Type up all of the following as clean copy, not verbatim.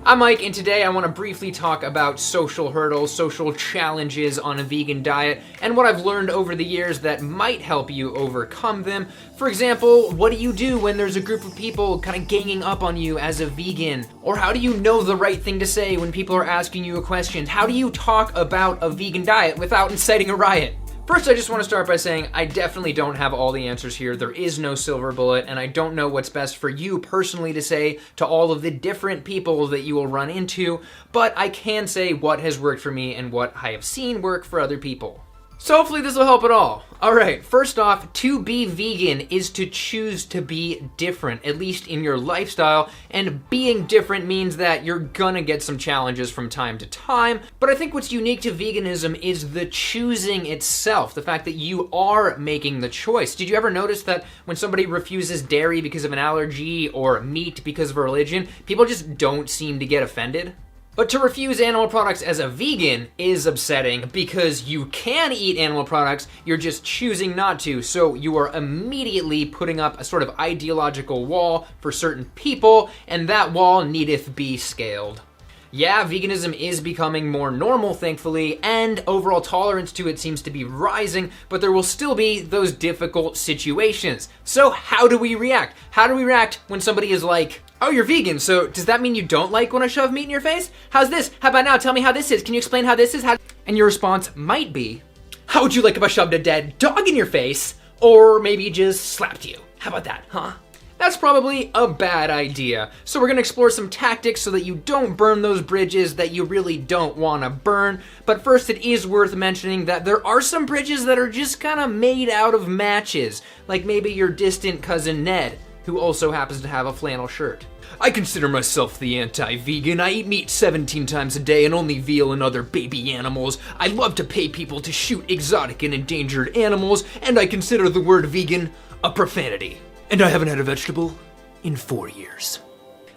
I'm Mike, and today I want to briefly talk about social hurdles, social challenges on a vegan diet, and what I've learned over the years that might help you overcome them. For example, what do you do when there's a group of people kind of ganging up on you as a vegan? Or how do you know the right thing to say when people are asking you a question? How do you talk about a vegan diet without inciting a riot? First, I just want to start by saying I definitely don't have all the answers here. There is no silver bullet, and I don't know what's best for you personally to say to all of the different people that you will run into, but I can say what has worked for me and what I have seen work for other people. So hopefully this will help at all. Alright, first off, to be vegan is to choose to be different, at least in your lifestyle, and being different means that you're gonna get some challenges from time to time, but I think what's unique to veganism is the choosing itself, the fact that you are making the choice. Did you ever notice that when somebody refuses dairy because of an allergy or meat because of a religion, people just don't seem to get offended? But to refuse animal products as a vegan is upsetting because you can eat animal products, you're just choosing not to, so you are immediately putting up a sort of ideological wall for certain people, and that wall needeth be scaled. Yeah, veganism is becoming more normal, thankfully, and overall tolerance to it seems to be rising, but there will still be those difficult situations. So how do we react? How do we react when somebody is like, oh, you're vegan, so does that mean you don't like when I shove meat in your face? How's this? How about now? Tell me how this is. Can you explain how this is? And your response might be, how would you like if I shoved a dead dog in your face? Or maybe just slapped you? How about that, huh? That's probably a bad idea. So we're gonna explore some tactics so that you don't burn those bridges that you really don't wanna burn. But first, it is worth mentioning that there are some bridges that are just kinda made out of matches. Like maybe your distant cousin Ned, who also happens to have a flannel shirt. I consider myself the anti-vegan. I eat meat 17 times a day and only veal and other baby animals. I love to pay people to shoot exotic and endangered animals, and I consider the word vegan a profanity. And I haven't had a vegetable in 4 years.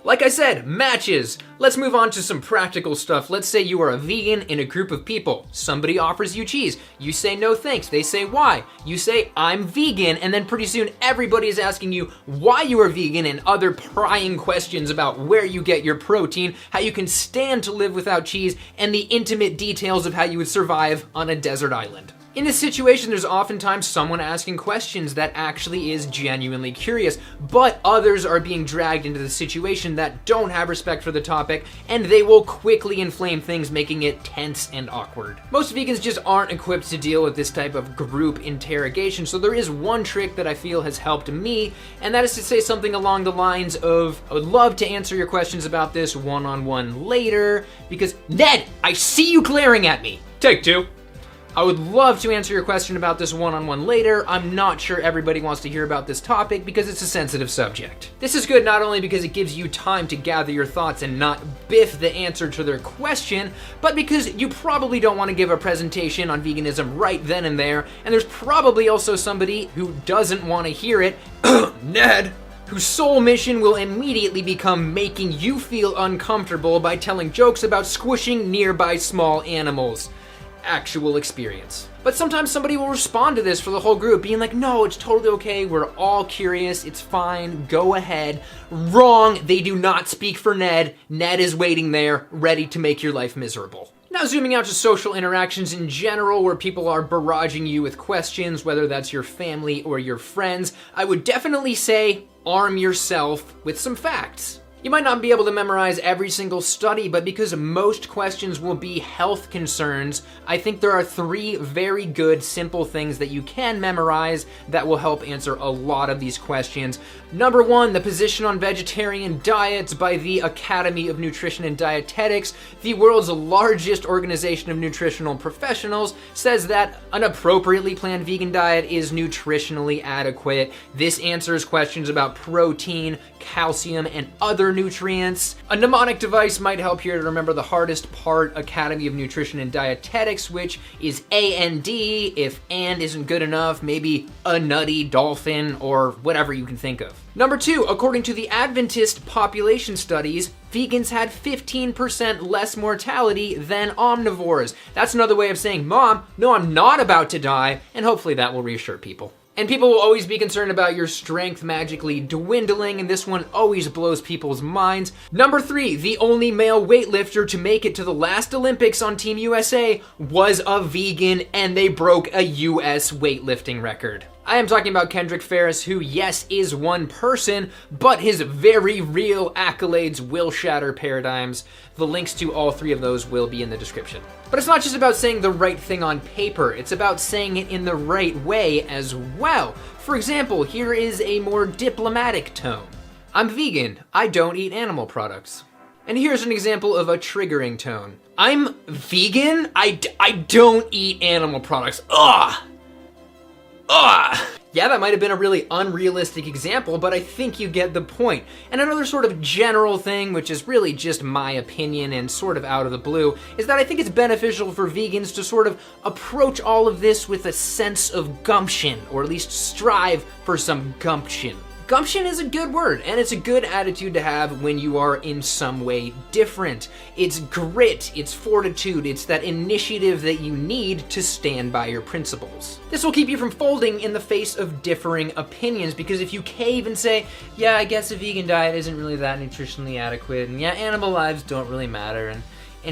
Like I said, matches. Let's move on to some practical stuff. Let's say you are a vegan in a group of people. Somebody offers you cheese. You say no thanks. They say why. You say I'm vegan, and then pretty soon everybody is asking you why you are vegan and other prying questions about where you get your protein, how you can stand to live without cheese, and the intimate details of how you would survive on a desert island. In this situation, there's oftentimes someone asking questions that actually is genuinely curious, but others are being dragged into the situation that don't have respect for the topic, and they will quickly inflame things, making it tense and awkward. Most vegans just aren't equipped to deal with this type of group interrogation, so there is one trick that I feel has helped me, and that is to say something along the lines of, I would love to answer your questions about this one-on-one later, because Ned, I see you glaring at me. Take two. I would love to answer your question about this one-on-one later. I'm not sure everybody wants to hear about this topic because it's a sensitive subject. This is good not only because it gives you time to gather your thoughts and not biff the answer to their question, but because you probably don't want to give a presentation on veganism right then and there, and there's probably also somebody who doesn't want to hear it, Ned, whose sole mission will immediately become making you feel uncomfortable by telling jokes about squishing nearby small animals. Actual experience. But sometimes somebody will respond to this for the whole group, being like, no, it's totally okay, we're all curious, it's fine, go ahead. Wrong, they do not speak for Ned. Ned is waiting there, ready to make your life miserable. Now zooming out to social interactions in general, where people are barraging you with questions, whether that's your family or your friends, I would definitely say arm yourself with some facts. You might not be able to memorize every single study, but because most questions will be health concerns, I think there are 3 very good, simple things that you can memorize that will help answer a lot of these questions. Number 1, the position on vegetarian diets by the Academy of Nutrition and Dietetics, the world's largest organization of nutritional professionals, says that an appropriately planned vegan diet is nutritionally adequate. This answers questions about protein, calcium, and other nutrients. A mnemonic device might help here to remember the hardest part, Academy of Nutrition and Dietetics, which is AND. If and isn't good enough, maybe a nutty dolphin or whatever you can think of. Number 2, according to the Adventist population studies, vegans had 15% less mortality than omnivores. That's another way of saying, Mom, no, I'm not about to die, and hopefully that will reassure people. And people will always be concerned about your strength magically dwindling, and this one always blows people's minds. Number 3, the only male weightlifter to make it to the last Olympics on Team USA was a vegan, and they broke a US weightlifting record. I am talking about Kendrick Ferris, who, yes, is one person, but his very real accolades will shatter paradigms. The links to all 3 of those will be in the description. But it's not just about saying the right thing on paper, it's about saying it in the right way as well. For example, here is a more diplomatic tone. I'm vegan, I don't eat animal products. And here's an example of a triggering tone. I'm vegan, I don't eat animal products. Ugh! Yeah, that might have been a really unrealistic example, but I think you get the point. And another sort of general thing, which is really just my opinion and sort of out of the blue, is that I think it's beneficial for vegans to sort of approach all of this with a sense of gumption, or at least strive for some gumption. Gumption is a good word, and it's a good attitude to have when you are in some way different. It's grit, it's fortitude, it's that initiative that you need to stand by your principles. This will keep you from folding in the face of differing opinions, because if you cave and say, yeah, I guess a vegan diet isn't really that nutritionally adequate, and yeah, animal lives don't really matter, and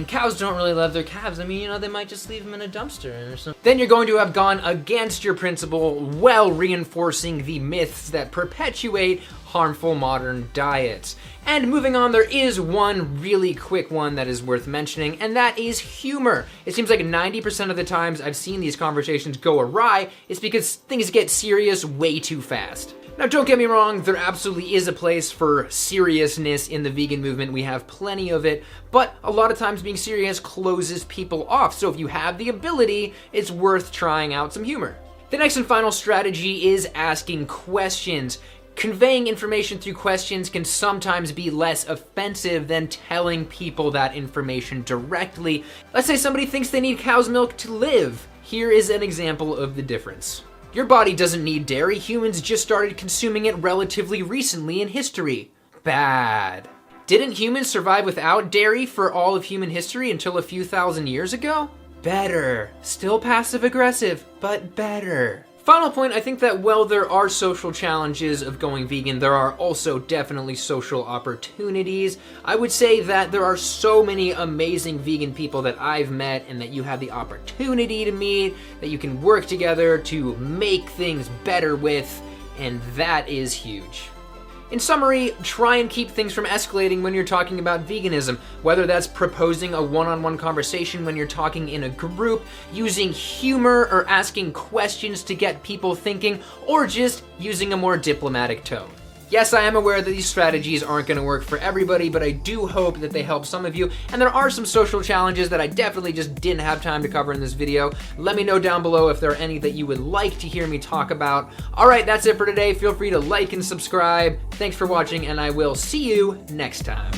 cows don't really love their calves. I mean, you know, they might just leave them in a dumpster or something. Then you're going to have gone against your principle while reinforcing the myths that perpetuate harmful modern diets. And moving on, there is one really quick one that is worth mentioning, and that is humor. It seems like 90% of the times I've seen these conversations go awry, it's because things get serious way too fast. Now, don't get me wrong, there absolutely is a place for seriousness in the vegan movement. We have plenty of it, but a lot of times being serious closes people off. So if you have the ability, it's worth trying out some humor. The next and final strategy is asking questions. Conveying information through questions can sometimes be less offensive than telling people that information directly. Let's say somebody thinks they need cow's milk to live. Here is an example of the difference. Your body doesn't need dairy. Humans just started consuming it relatively recently in history. Bad. Didn't humans survive without dairy for all of human history until a few thousand years ago? Better. Still passive aggressive, but better. Final point, I think that while there are social challenges of going vegan, there are also definitely social opportunities. I would say that there are so many amazing vegan people that I've met and that you have the opportunity to meet, that you can work together to make things better with, and that is huge. In summary, try and keep things from escalating when you're talking about veganism, whether that's proposing a one-on-one conversation when you're talking in a group, using humor or asking questions to get people thinking, or just using a more diplomatic tone. Yes, I am aware that these strategies aren't going to work for everybody, but I do hope that they help some of you. And there are some social challenges that I definitely just didn't have time to cover in this video. Let me know down below if there are any that you would like to hear me talk about. All right, that's it for today. Feel free to like and subscribe. Thanks for watching, and I will see you next time.